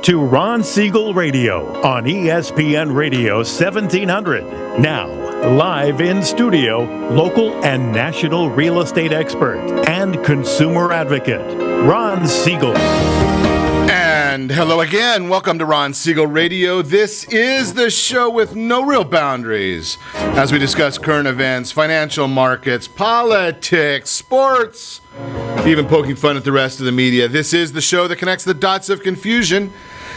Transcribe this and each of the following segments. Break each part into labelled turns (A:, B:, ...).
A: to Ron Siegel Radio on ESPN Radio 1700. Now, live in studio, local and national real estate expert and consumer advocate, Ron Siegel.
B: And hello again. Welcome to Ron Siegel Radio. This is the show with no real boundaries as we discuss current events, financial markets, politics, sports, even poking fun at the rest of the media. This is the show that connects the dots of confusion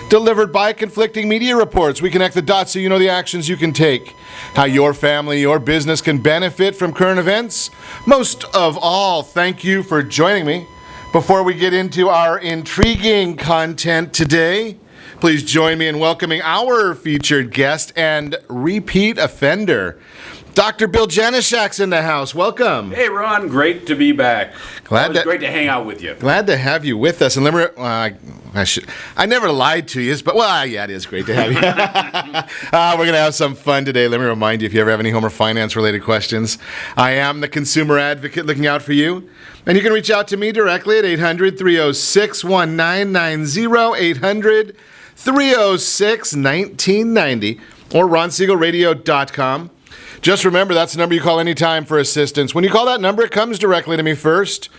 B: delivered by conflicting media reports. We connect the dots so you know the actions you can take, how your family, your business can benefit from current events. Most of all, thank you for joining me. Before we get into our intriguing content today, please join me in welcoming our featured guest and repeat offender. Dr. Bill Janeshak's in the house. Welcome.
C: Hey, Ron. Great to be back. Great to hang out with you.
B: Glad to have you with us. And I never lied to you, but yeah, it is great to have you. We're going to have some fun today. Let me remind you, if you ever have any home or finance-related questions, I am the consumer advocate looking out for you. And you can reach out to me directly at 800-306-1990, 800-306-1990, or ronsiegelradio.com. Just remember, that's the number you call anytime for assistance. When you call that number, it comes directly to me first.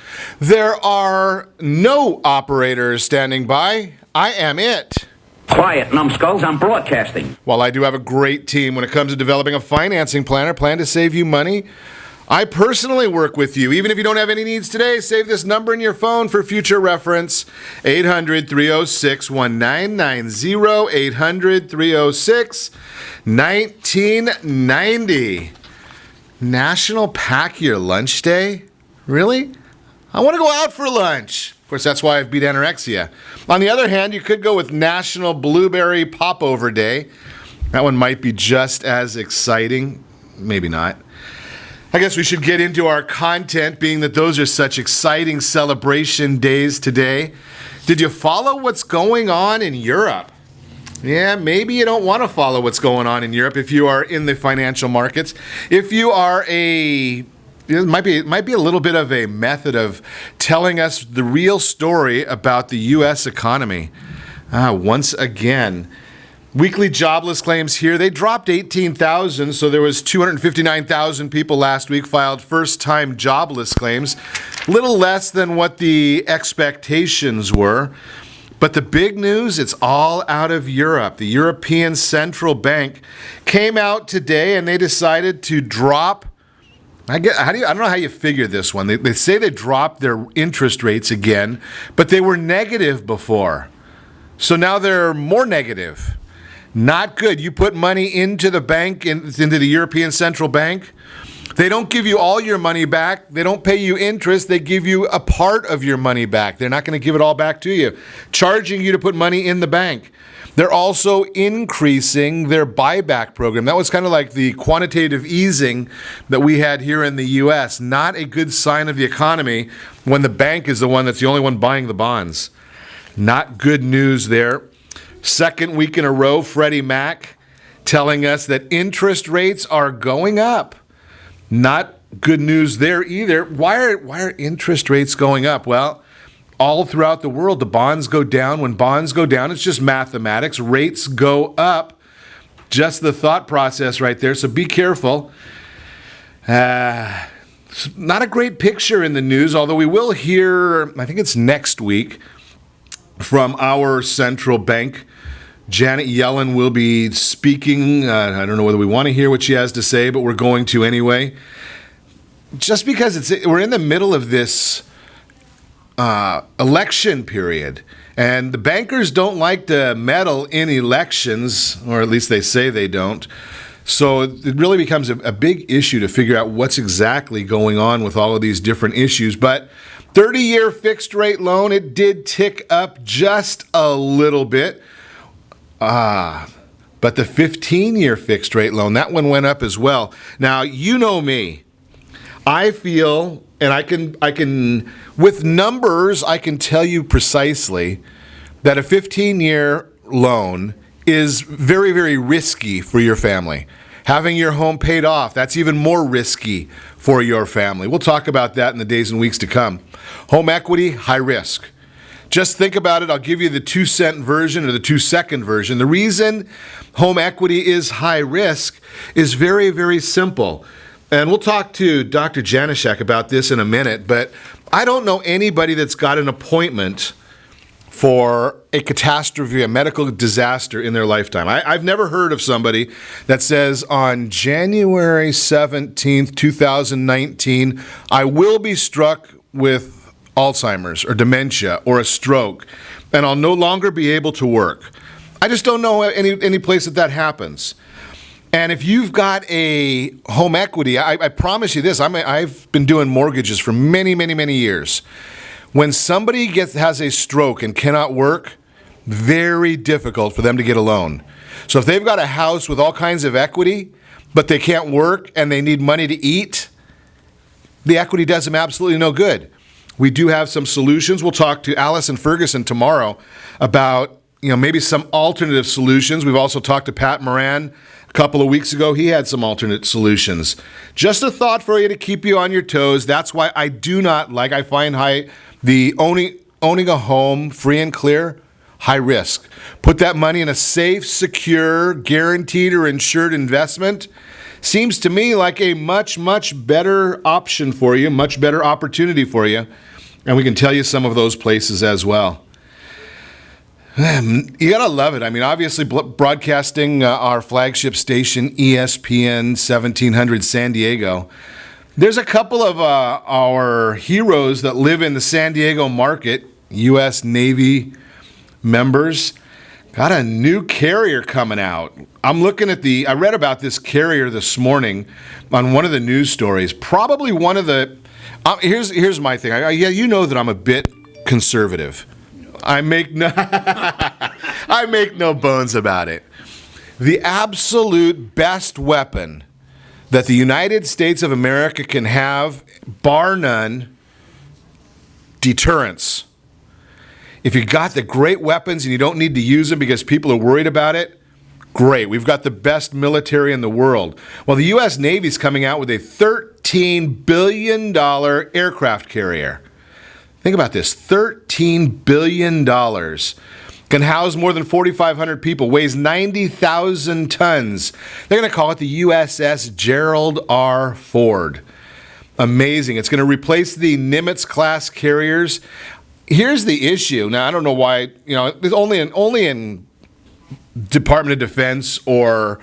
B: There are no operators standing by. I am it.
D: Quiet, numbskulls. I'm broadcasting.
B: While I do have a great team when it comes to developing a financing plan to save you money, I personally work with you. Even if you don't have any needs today, save this number in your phone for future reference. 800-306-1990, 800-306-1990. National Pack Your Lunch Day? Really? I want to go out for lunch. Of course, that's why I've beat anorexia. On the other hand, you could go with National Blueberry Popover Day. That one might be just as exciting. Maybe not. I guess we should get into our content, being that those are such exciting celebration days today. Did you follow what's going on in Europe? Yeah, maybe you don't want to follow what's going on in Europe if you are in the financial markets. If you are it might be a little bit of a method of telling us the real story about the U.S. economy. Once again, weekly jobless claims here, they dropped 18,000, so there was 259,000 people last week filed first-time jobless claims, little less than what the expectations were. But the big news, it's all out of Europe. The European Central Bank came out today and they decided to drop, I don't know how you figure this one. They say they dropped their interest rates again, but they were negative before. So now they're more negative. Not good. You put money into the bank, into the European Central Bank. They don't give you all your money back. They don't pay you interest. They give you a part of your money back. They're not going to give it all back to you, charging you to put money in the bank. They're also increasing their buyback program. That was kind of like the quantitative easing that we had here in the U.S. Not a good sign of the economy when the bank is the one that's the only one buying the bonds. Not good news there. Second week in a row, Freddie Mac telling us that interest rates are going up. Not good news there either. Why are interest rates going up? Well, all throughout the world, the bonds go down. When bonds go down, it's just mathematics. Rates go up. Just the thought process right there. So be careful. Not a great picture in the news, although we will hear, I think it's next week, from our central bank. Janet Yellen will be speaking. I don't know whether we want to hear what she has to say, but we're going to anyway. Just because we're in the middle of this election period, and the bankers don't like to meddle in elections, or at least they say they don't. So it really becomes a big issue to figure out what's exactly going on with all of these different issues. But 30-year fixed rate loan, it did tick up just a little bit. But the 15-year fixed rate loan, that one went up as well. Now, you know me. I feel, and I can, with numbers, I can tell you precisely that a 15-year loan is very, very risky for your family. Having your home paid off, that's even more risky for your family. We'll talk about that in the days and weeks to come. Home equity, high risk. Just think about it. I'll give you the 2-cent version or the 2-second version. The reason home equity is high risk is very, very simple. And we'll talk to Dr. Janeshak about this in a minute, but I don't know anybody that's got an appointment for a catastrophe, a medical disaster in their lifetime. I've never heard of somebody that says on January 17th, 2019, I will be struck with Alzheimer's or dementia or a stroke, and I'll no longer be able to work. I just don't know any place that happens. And if you've got a home equity, I promise you this, I've been doing mortgages for many, many, many years. When somebody has a stroke and cannot work, very difficult for them to get a loan. So if they've got a house with all kinds of equity, but they can't work and they need money to eat, the equity does them absolutely no good. We do have some solutions. We'll talk to Allison Ferguson tomorrow about maybe some alternative solutions. We've also talked to Pat Moran a couple of weeks ago. He had some alternate solutions. Just a thought for you to keep you on your toes. That's why I do not like, I find the owning a home free and clear, high risk. Put that money in a safe, secure, guaranteed or insured investment. Seems to me like a much, much better option for you, much better opportunity for you. And we can tell you some of those places as well. You gotta love it. I mean, obviously broadcasting our flagship station, ESPN 1700 San Diego. There's a couple of our heroes that live in the San Diego market, U.S. Navy members. Got a new carrier coming out. I'm looking at I read about this carrier this morning on one of the news stories. Probably one of the, here's my thing. You know that I'm a bit conservative. I make no bones about it. The absolute best weapon that the United States of America can have, bar none, deterrence. If you got the great weapons and you don't need to use them because people are worried about it, great. We've got the best military in the world. Well, the U.S. Navy's coming out with a $13 billion aircraft carrier. Think about this, $13 billion. Can house more than 4,500 people, weighs 90,000 tons. They're going to call it the USS Gerald R. Ford. Amazing. It's going to replace the Nimitz-class carriers. Here's the issue. Now, I don't know why, it's only in Department of Defense or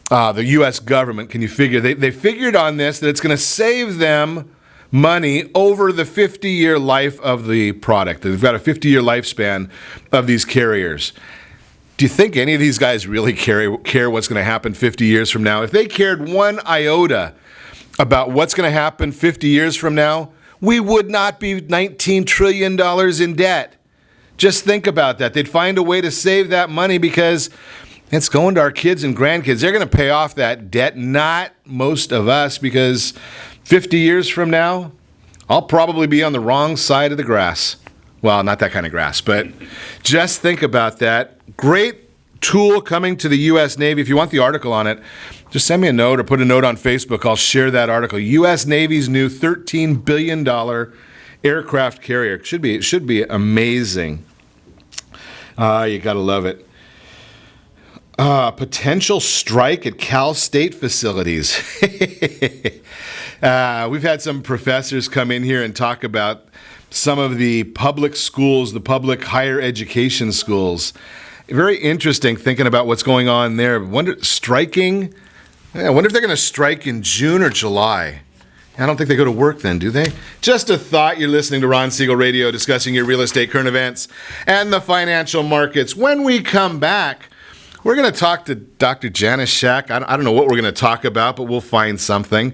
B: the U.S. government can you figure. They figured on this that it's going to save them money over the 50-year life of the product. They've got a 50-year lifespan of these carriers. Do you think any of these guys really care what's going to happen 50 years from now? If they cared one iota about what's going to happen 50 years from now, we would not be $19 trillion in debt. Just think about that. They'd find a way to save that money because it's going to our kids and grandkids. They're going to pay off that debt, not most of us, because 50 years from now, I'll probably be on the wrong side of the grass. Well, not that kind of grass, but just think about that. Great tool coming to the U.S. Navy. If you want the article on it, just send me a note or put a note on Facebook. I'll share that article. U.S. Navy's new $13 billion aircraft carrier. It should be amazing. You got to love it. Potential strike at Cal State facilities. We've had some professors come in here and talk about some of the public schools, the public higher education schools. Very interesting thinking about what's going on there. Striking? I wonder if they're going to strike in June or July. I don't think they go to work then, do they? Just a thought. You're listening to Ron Siegel Radio, discussing your real estate, current events, and the financial markets. When we come back, we're going to talk to Dr. Janeshak. I don't know what we're going to talk about, but we'll find something.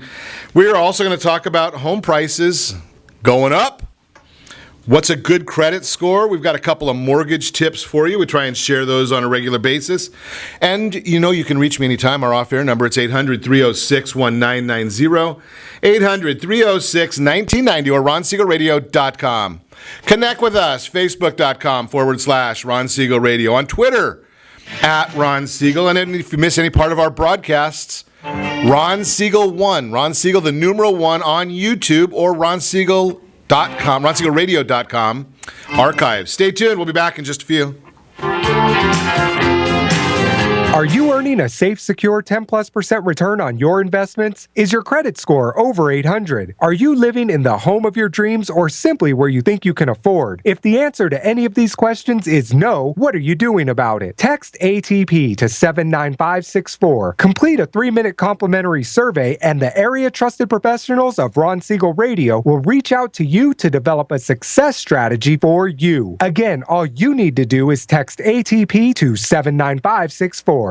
B: We are also going to talk about home prices going up. What's a good credit score? We've got a couple of mortgage tips for you. We try and share those on a regular basis. And you can reach me anytime. Our off-air number, it's 800-306-1990, 800-306-1990, or ronsiegelradio.com. Connect with us, facebook.com/Ron Siegel Radio. On Twitter, @Ron Siegel. And if you miss any part of our broadcasts, Ron Siegel 1, Ron Siegel, the numeral 1 on YouTube, or ronsiegelradio.com. archives. Stay tuned. We'll be back in just a few.
E: Are you earning a safe, secure 10+% return on your investments? Is your credit score over 800? Are you living in the home of your dreams or simply where you think you can afford? If the answer to any of these questions is no, what are you doing about it? Text ATP to 79564. Complete a 3-minute complimentary survey and the area trusted professionals of Ron Siegel Radio will reach out to you to develop a success strategy for you. Again, all you need to do is text ATP to 79564.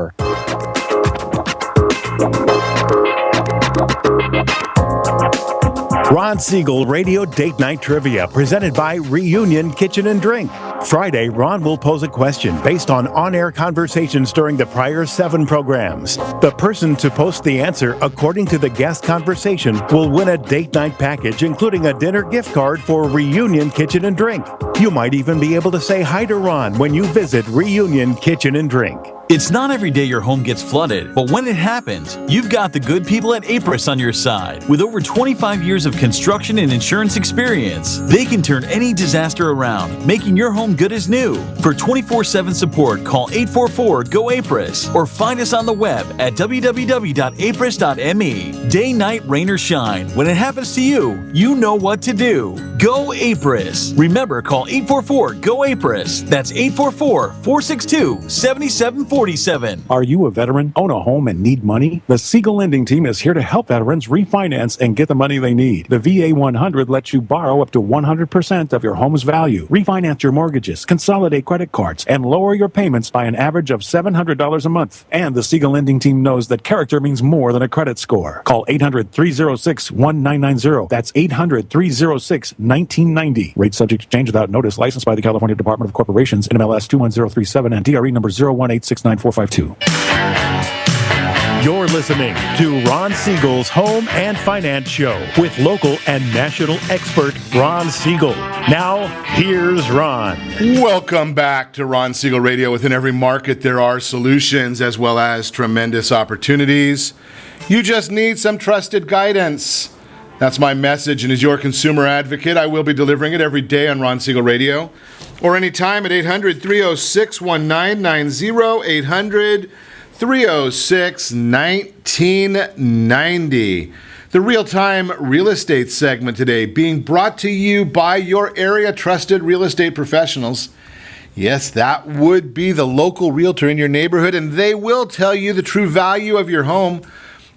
A: Ron Siegel Radio Date Night Trivia, presented by Reunion Kitchen and Drink. Friday, Ron will pose a question based on on-air conversations during the prior 7 programs. The person to post the answer according to the guest conversation will win a date night package, including a dinner gift card for Reunion Kitchen and Drink. You might even be able to say hi to Ron when you visit Reunion Kitchen and Drink.
F: It's not every day your home gets flooded, but when it happens, you've got the good people at Apris on your side. With over 25 years of construction and insurance experience, they can turn any disaster around, making your home good as new. For 24/7 support, call 844-GO-APRIS or find us on the web at www.apris.me. Day, night, rain, or shine, when it happens to you, you know what to do. Go Apris. Remember, call 844-GO-APRIS. That's 844-462-7747.
G: Are you a veteran, own a home, and need money? The Siegel Lending Team is here to help veterans refinance and get the money they need. The VA 100 lets you borrow up to 100% of your home's value, refinance your mortgages, consolidate credit cards, and lower your payments by an average of $700 a month. And the Siegel Lending Team knows that character means more than a credit score. Call 800-306-1990. That's 800-306-1990. Rates subject to change without notice. Licensed by the California Department of Corporations, NMLS 21037 and DRE number 01869. 9452.
A: You're listening to Ron Siegel's Home and Finance Show with local and national expert Ron Siegel. Now, here's Ron.
B: Welcome back to Ron Siegel Radio. Within every market, there are solutions as well as tremendous opportunities. You just need some trusted guidance. That's my message, and as your consumer advocate, I will be delivering it every day on Ron Siegel Radio or anytime at 800-306-1990, 800-306-1990. The real-time real estate segment today being brought to you by your area trusted real estate professionals. Yes, that would be the local realtor in your neighborhood, and they will tell you the true value of your home.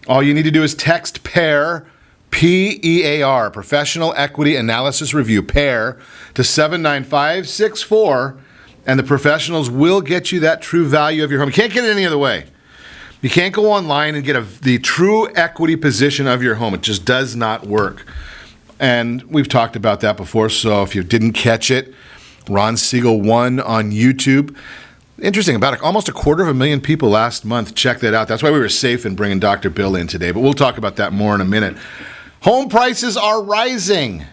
B: All you need to do is text PAIR, PEAR, Professional Equity Analysis Review, PAIR, to 79564, and the professionals will get you that true value of your home. You can't get it any other way. You can't go online and get the true equity position of your home. It just does not work. And we've talked about that before, so if you didn't catch it, Ron Siegel 1 on YouTube. Interesting, about almost 250,000 people last month checked that out. That's why we were safe in bringing Dr. Bill in today, but we'll talk about that more in a minute. Home prices are rising.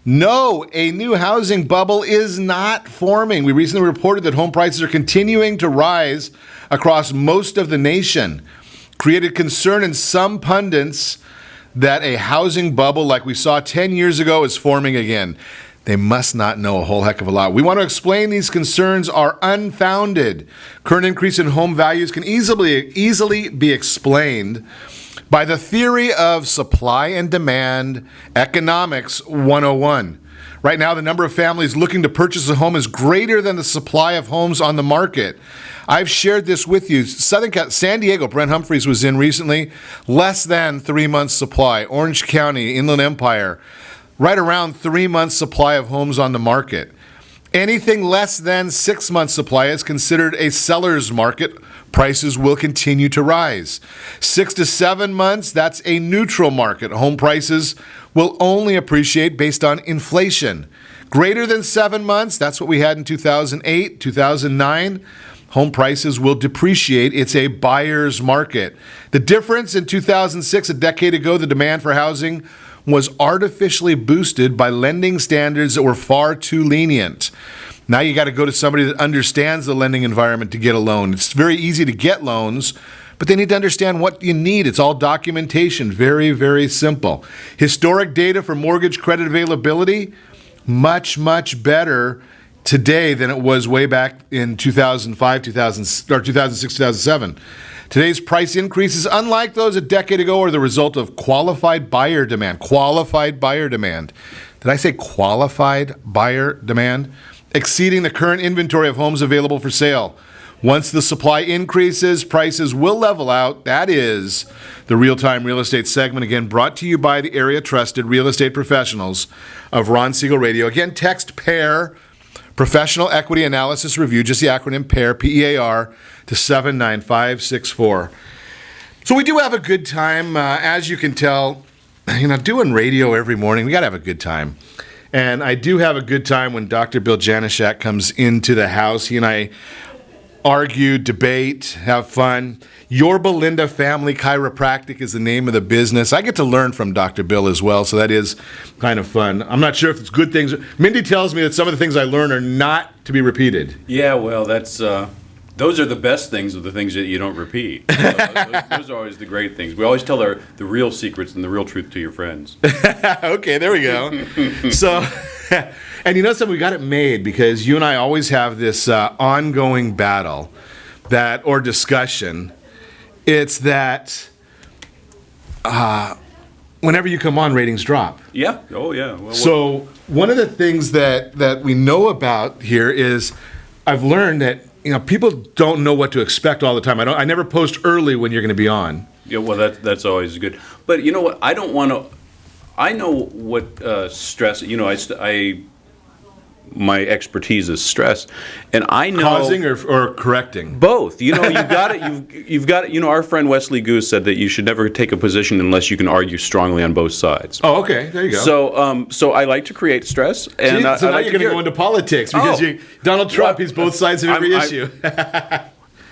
B: No, a new housing bubble is not forming. We recently reported that home prices are continuing to rise across most of the nation. Created concern in some pundits that a housing bubble like we saw 10 years ago is forming again. They must not know a whole heck of a lot. We want to explain these concerns are unfounded. Current increase in home values can easily be explained by the theory of supply and demand economics 101. Right now, the number of families looking to purchase a home is greater than the supply of homes on the market. I've shared this with you. San Diego, Brent Humphreys was in recently, less than 3 months supply. Orange County, Inland Empire, right around 3 months supply of homes on the market. Anything less than 6 months supply is considered a seller's market. Prices will continue to rise. 6 to 7 months, that's a neutral market. Home prices will only appreciate based on inflation. Greater than 7 months, that's what we had in 2008, 2009. Home prices will depreciate. It's a buyer's market. The difference in 2006, a decade ago, the demand for housing was artificially boosted by lending standards that were far too lenient. Now you got to go to somebody that understands the lending environment to get a loan. It's very easy to get loans, but they need to understand what you need. It's all documentation. Very, very simple. Historic data for mortgage credit availability, much, much better today than it was way back in 2005, 2006, 2007. Today's price increases, unlike those a decade ago, are the result of qualified buyer demand. Qualified buyer demand. Did I say qualified buyer demand? Exceeding the current inventory of homes available for sale. Once the supply increases, prices will level out. That is the Real-Time Real Estate segment, again, brought to you by the area-trusted real estate professionals of Ron Siegel Radio. Again, text PAIR, Professional Equity Analysis Review, just the acronym PAIR, P-E-A-R, to 79564. So we do have a good time. As you can tell, doing radio every morning, we got to have a good time. And I do have a good time when Dr. Bill Janeshak comes into the house. He and I argue, debate, have fun. Yorba Linda Family Chiropractic is the name of the business. I get to learn from Dr. Bill as well, so that is kind of fun. I'm not sure if it's good things. Mindy tells me that some of the things I learn are not to be repeated.
C: Yeah, well, that's those are the best things of the things that you don't repeat. Those are always the great things. We always tell the real secrets and the real truth to your friends.
B: Okay, there we go. So... And something, we got it made because you and I always have this ongoing battle or discussion. It's that whenever you come on, ratings drop.
C: Yeah. Oh, yeah. Well,
B: so one of the things that we know about here is I've learned that people don't know what to expect all the time. I never post early when you're going to be on.
C: Yeah. Well, that's always good. But you know what? I don't want to. I know what stress. My expertise is stress, and I know
B: causing or correcting
C: both. You've got it. You've got it. Our friend Wesley Goose said that you should never take a position unless you can argue strongly on both sides.
B: Oh, okay, there you go.
C: So I like to create stress, and
B: now you're going to go into politics because Donald Trump. He's both sides of every issue.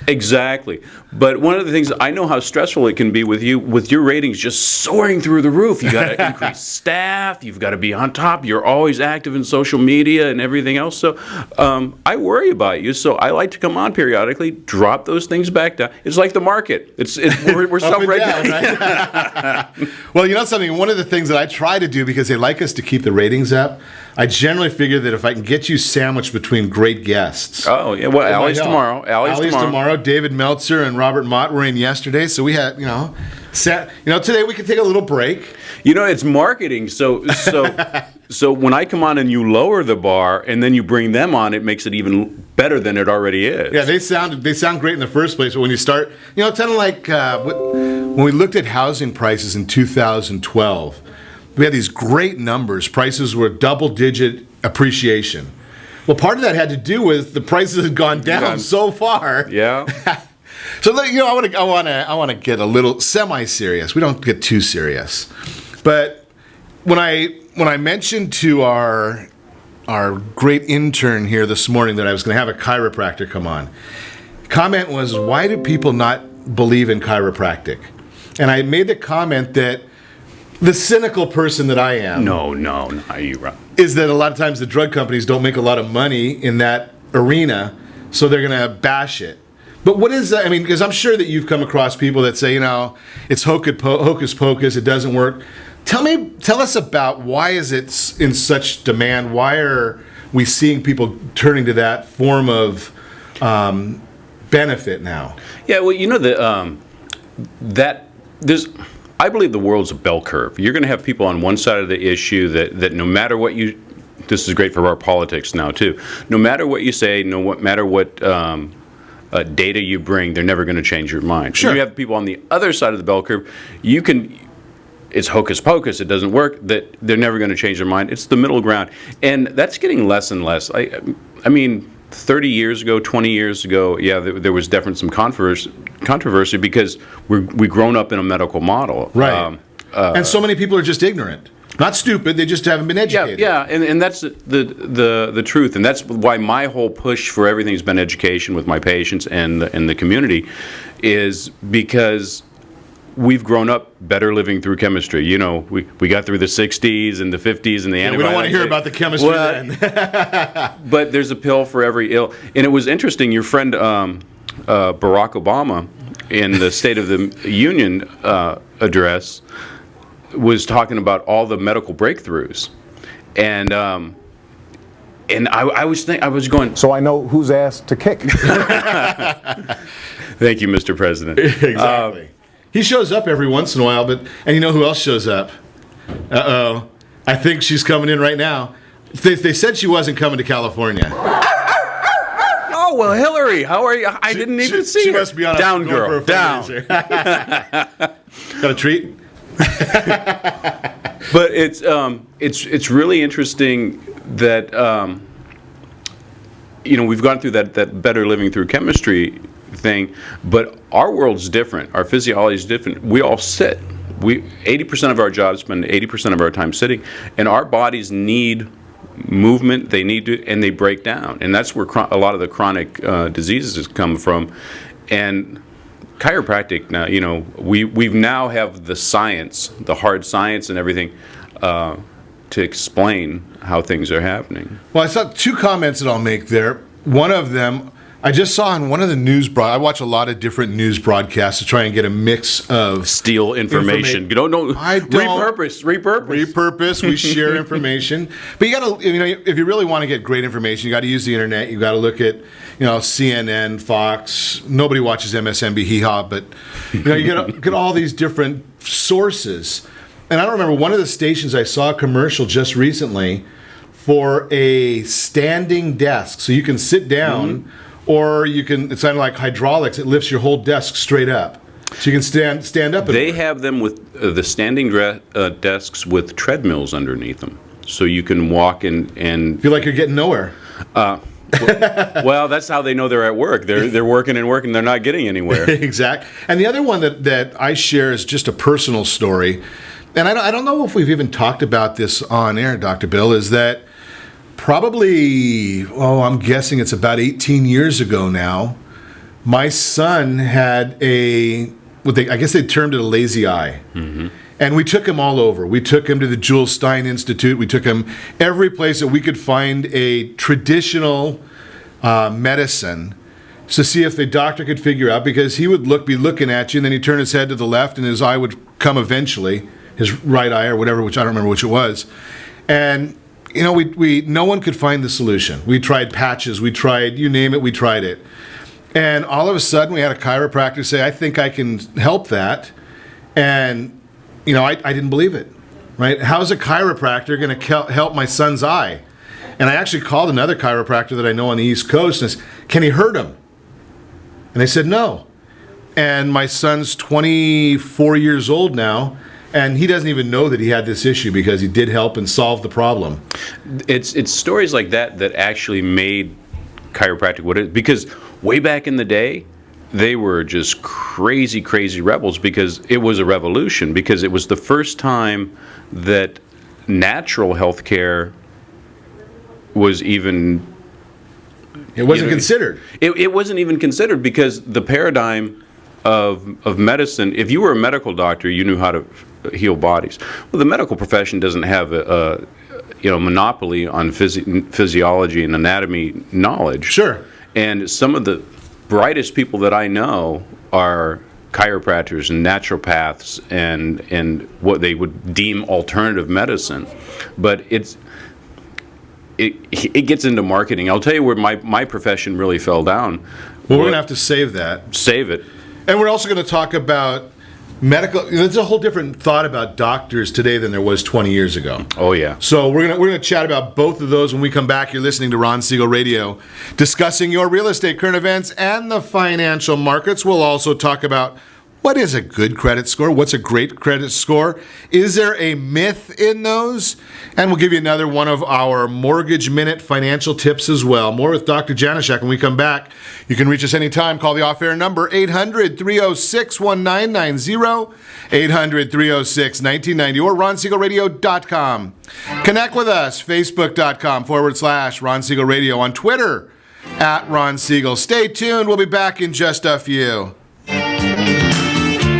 C: Exactly. But one of the things, I know how stressful it can be with your ratings just soaring through the roof. You got to increase staff. You've got to be on top. You're always active in social media and everything else. So I worry about you. So I like to come on periodically, drop those things back down. It's like the market. We're self-regulating.
B: Right? Well, something. One of the things that I try to do because they like us to keep the ratings up, I generally figure that if I can get you sandwiched between great guests.
C: Oh, yeah. Well, Allie's tomorrow.
B: Allie's tomorrow. David Meltzer and Robert Mott were in yesterday. So we had, today we could take a little break.
C: It's marketing. So when I come on and you lower the bar and then you bring them on, it makes it even better than it already is.
B: Yeah, they sound great in the first place. But when you start, kind of like when we looked at housing prices in 2012, we had these great numbers. Prices were double-digit appreciation. Well, part of that had to do with the prices had gone down so far.
C: Yeah.
B: So I want to get a little semi-serious. We don't get too serious. But when I mentioned to our great intern here this morning that I was going to have a chiropractor come on, comment was, why do people not believe in chiropractic? And I made the comment that the cynical person that I am.
C: No, you're right.
B: Is that a lot of times the drug companies don't make a lot of money in that arena, so they're going to bash it. But what is that? I mean, because I'm sure that you've come across people that say, it's hocus pocus, it doesn't work. Tell us about why is it in such demand? Why are we seeing people turning to that form of benefit now? Yeah,
C: well, I believe the world's a bell curve. You're going to have people on one side of the issue that no matter what this is great for our politics now too, no matter what you say, no matter what data you bring, they're never going to change your mind.
B: Sure.
C: You have people on the other side of the bell curve, it's hocus pocus, it doesn't work, that they're never going to change their mind. It's the middle ground. And that's getting less and less. I mean, 30 years ago, 20 years ago, there was definitely some controversy because we've grown up in a medical model.
B: Right. And so many people are just ignorant. Not stupid, they just haven't been educated.
C: Yeah, and that's the truth. And that's why my whole push for everything has been education with my patients and the community, is because we've grown up better living through chemistry. We got through the 60s and the 50s and the antibiotics.
B: We don't want to hear about the chemistry then.
C: But there's a pill for every ill. And it was interesting, your friend Barack Obama in the State of the Union address was talking about all the medical breakthroughs. And And I was going.
G: So I know whose ass to kick.
C: Thank you, Mr. President.
B: Exactly. He shows up every once in a while, and you know who else shows up? Uh-oh. I think she's coming in right now. They said she wasn't coming to California.
C: Oh, well, Hillary, how are you? I didn't even see her.
B: She must be on
C: down, girl. Down.
B: Got a treat?
C: But it's really interesting that we've gone through that better living through chemistry thing, but our world's different. Our physiology is different. We all sit. 80% of our jobs spend 80% of our time sitting, and our bodies need movement. They need to, and they break down, and that's where a lot of the chronic diseases come from. And chiropractic now, we've now have the science, the hard science, and everything to explain how things are happening.
B: Well, I saw two comments that I'll make there. One of them, I just saw on one of the news I watch a lot of different news broadcasts to try and get a mix of
C: steal information. You don't know. I don't. Repurpose.
B: We share information, but you got to, if you really want to get great information, you got to use the internet. You got to look at, CNN, Fox. Nobody watches MSNBC, hee-haw, but you get all these different sources. And I don't remember one of the stations I saw a commercial just recently for a standing desk, so you can sit down. Mm-hmm. Or you can, it's kind of like hydraulics, it lifts your whole desk straight up. So you can stand up.
C: They have them with the standing desks with treadmills underneath them. So you can walk and
B: feel like you're getting nowhere.
C: Well, that's how they know they're at work. They're working and working, they're not getting anywhere.
B: Exactly. And the other one that I share is just a personal story. And I don't know if we've even talked about this on air, Dr. Bill, is that probably, I'm guessing it's about 18 years ago now, my son had I guess they termed it a lazy eye. Mm-hmm. And we took him all over. We took him to the Jules Stein Institute. We took him every place that we could find a traditional medicine to see if the doctor could figure out, because he would be looking at you, and then he'd turn his head to the left, and his eye would come eventually, his right eye or whatever, which I don't remember which it was. And no one could find the solution. We tried patches, we tried, you name it, we tried it. And all of a sudden we had a chiropractor say, I think I can help that. And, I didn't believe it, right? How's a chiropractor going to help my son's eye? And I actually called another chiropractor that I know on the East Coast and said, can he hurt him? And they said, no. And my son's 24 years old now, and he doesn't even know that he had this issue because he did help and solve the problem.
C: It's stories like that actually made chiropractic what it is. Because way back in the day, they were just crazy, crazy rebels, because it was a revolution. Because it was the first time that natural health care was even...
B: It wasn't considered.
C: It wasn't even considered, because the paradigm of medicine, if you were a medical doctor, you knew how to heal bodies. Well, the medical profession doesn't have a monopoly on physiology and anatomy knowledge.
B: Sure.
C: And some of the brightest people that I know are chiropractors and naturopaths and what they would deem alternative medicine. But it gets into marketing. I'll tell you where my profession really fell down.
B: Well, we're going to have to save that.
C: Save it.
B: And we're also going to talk about medical. There's a whole different thought about doctors today than there was 20 years ago.
C: Oh yeah.
B: So we're gonna chat about both of those when we come back. You're listening to Ron Siegel Radio, discussing your real estate, current events, and the financial markets. We'll also talk about what is a good credit score, what's a great credit score, is there a myth in those? And we'll give you another one of our Mortgage Minute financial tips as well. More with Dr. Janeshak when we come back. You can reach us anytime. Call the off-air number, 800-306-1990, 800-306-1990, or RonSiegelRadio.com. Connect with us, Facebook.com/Ron Siegel Radio, on Twitter, @Ron Siegel. Stay tuned. We'll be back in just a few.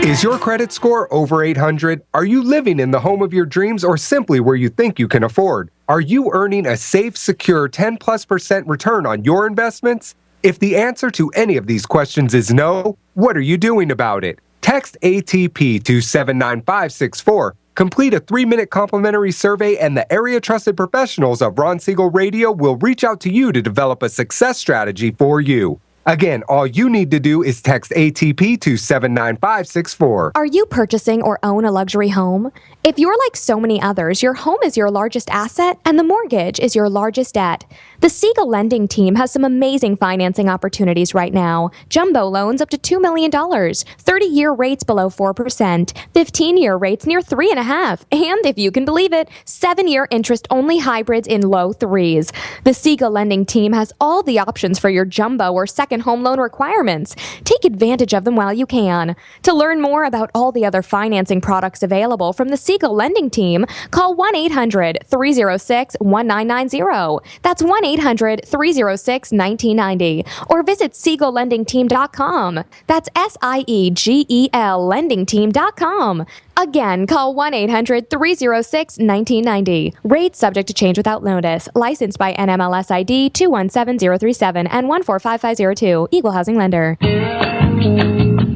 E: Is your credit score over 800? Are you living in the home of your dreams, or simply where you think you can afford? Are you earning a safe, secure 10+% return on your investments? If the answer to any of these questions is no, what are you doing about it? Text ATP to 79564 Complete a 3-minute complimentary survey and the area trusted professionals of Ron Siegel Radio will reach out to you to develop a success strategy for you. Again, all you need to do is text ATP to 79564.
H: Are you purchasing or own a luxury home? If you're like so many others, your home is your largest asset and the mortgage is your largest debt. The Siegel lending team has some amazing financing opportunities right now. Jumbo loans up to $2 million, 30-year rates below 4%, 15-year rates near 3.5%, and if you can believe it, 7-year interest-only hybrids in low 3s. The Siegel lending team has all the options for your jumbo or second home loan requirements. Take advantage of them while you can. To learn more about all the other financing products available from the Siegel lending team, call 1-800-306-1990. That's 1-800-306-1990. Or visit SiegelLendingTeam.com. That's SIEGEL LendingTeam.com. Again, call 1-800-306-1990. Rates subject to change without notice. Licensed by NMLS ID 217037 and 145502. Equal housing lender.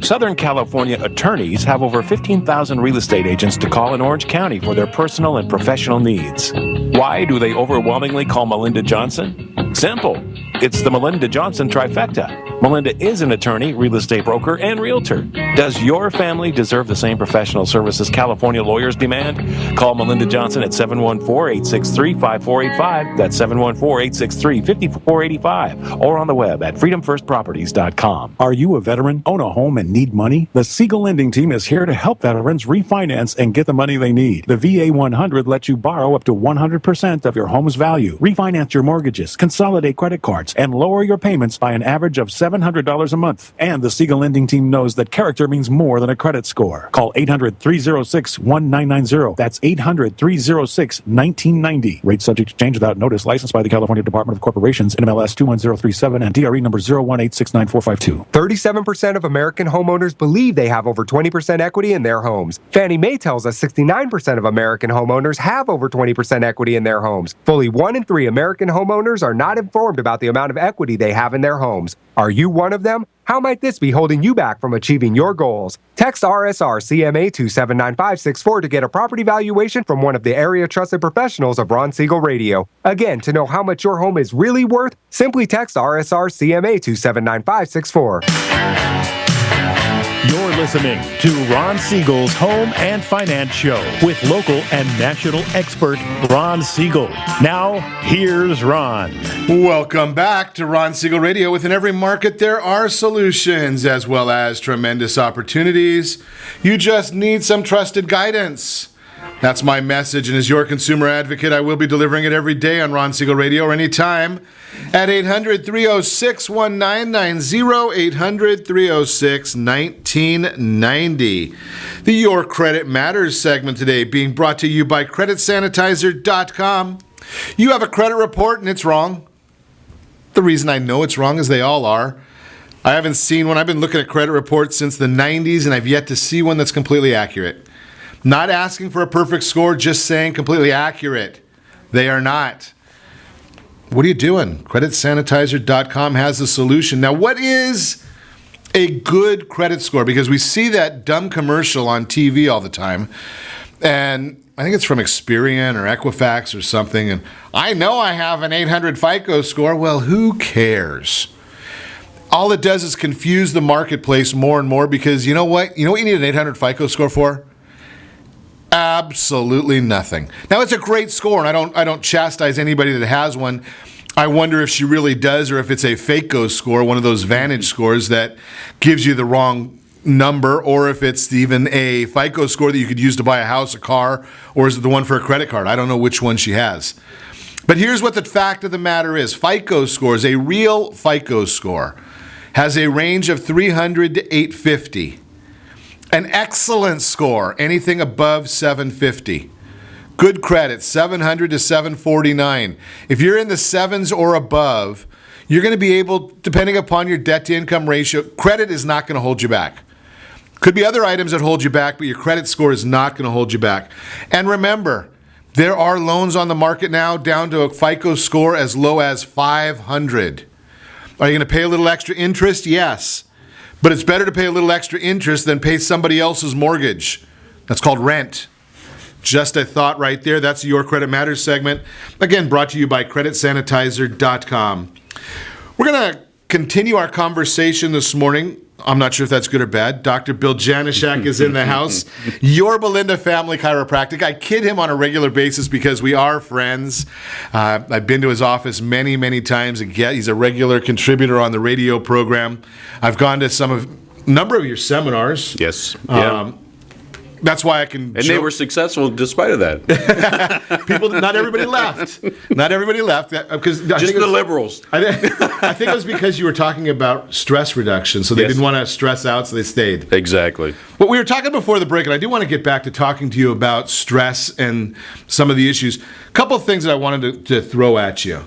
G: Southern California attorneys have over 15,000 real estate agents to call in Orange County for their personal and professional needs. Why do they overwhelmingly call Melinda Johnson? Simple. It's the Melinda Johnson trifecta. Melinda is an attorney, real estate broker, and realtor. Does your family deserve the same professional services California lawyers demand? Call Melinda Johnson at 714-863-5485. That's 714-863-5485. Or on the web at freedomfirstproperties.com. Are you a veteran, own a home, and need money? The Siegel lending team is here to help veterans refinance and get the money they need. The VA 100 lets you borrow up to 100% of your home's value, refinance your mortgages, consolidate credit cards, and lower your payments by an average of $700 a month. And the Siegel lending team knows that character means more than a credit score. Call 800-306-1990. That's 800-306-1990. Rate subject to change without notice. Licensed by the California Department of Corporations, NMLS 21037, and DRE number 018694452.
E: 37% of American homeowners believe they have over 20% equity in their homes. Fannie Mae tells us 69% of American homeowners have over 20% equity in their homes. Fully 1 in 3 American homeowners are not informed about the amount of equity they have in their homes. Are you one of them? How might this be holding you back from achieving your goals? Text RSR CMA to 79564 to get a property valuation from one of the area trusted professionals of Ron Siegel Radio. Again, to know how much your home is really worth, simply text RSR CMA to 79564.
A: You're listening to Ron Siegel's Home and Finance Show with local and national expert Ron Siegel. Now, here's Ron.
B: Welcome back to Ron Siegel Radio. Within every market, there are solutions as well as tremendous opportunities. You just need some trusted guidance. That's my message, and as your consumer advocate, I will be delivering it every day on Ron Siegel Radio or anytime at 800-306-1990, 800-306-1990. The Your Credit Matters segment today being brought to you by CreditSanitizer.com. You have a credit report and it's wrong. The reason I know it's wrong is they all are. I haven't seen one. I've been looking at credit reports since the 90s, and I've yet to see one that's completely accurate. Not asking for a perfect score, just saying completely accurate. They are not. What are you doing? CreditSanitizer.com has the solution. Now, what is a good credit score? Because we see that dumb commercial on TV all the time. And I think it's from Experian or Equifax or something. And I know I have an 800 FICO score. Well, who cares? All it does is confuse the marketplace more and more because you know what? You know what you need an 800 FICO score for? Absolutely nothing. Now, it's a great score, and I don't chastise anybody that has one. I wonder if she really does or if it's a FACO score, one of those Vantage scores that gives you the wrong number, or if it's even a FICO score that you could use to buy a house, a car, or is it the one for a credit card? I don't know which one she has. But here's what the fact of the matter is. FICO scores, a real FICO score, has a range of 300 to 850. An excellent score, anything above 750. Good credit, 700 to 749. If you're in the sevens or above, you're going to be able, depending upon your debt to income ratio, credit is not going to hold you back. Could be other items that hold you back, but your credit score is not going to hold you back. And remember, there are loans on the market now down to a FICO score as low as 500. Are you going to pay a little extra interest? Yes. But it's better to pay a little extra interest than pay somebody else's mortgage. That's called rent. Just a thought right there. That's Your Credit Matters segment. Again, brought to you by CreditSanitizer.com. We're going to continue our conversation this morning. I'm not sure if that's good or bad. Dr. Bill Janeshak is in the house. Yorba Family Chiropractic. I kid him on a regular basis because we are friends. I've been to his office many, many times. Again, he's a regular contributor on the radio program. I've gone to number of your seminars.
C: Yes.
B: That's why I can.
C: And they were successful despite of that.
B: Not everybody left. Not everybody left because
C: just the liberals.
B: I think it was because you were talking about stress reduction, so they didn't want to stress out, so they stayed.
C: Exactly.
B: But we were talking before the break, and I do want to get back to talking to you about stress and some of the issues. A couple of things that I wanted to throw at you.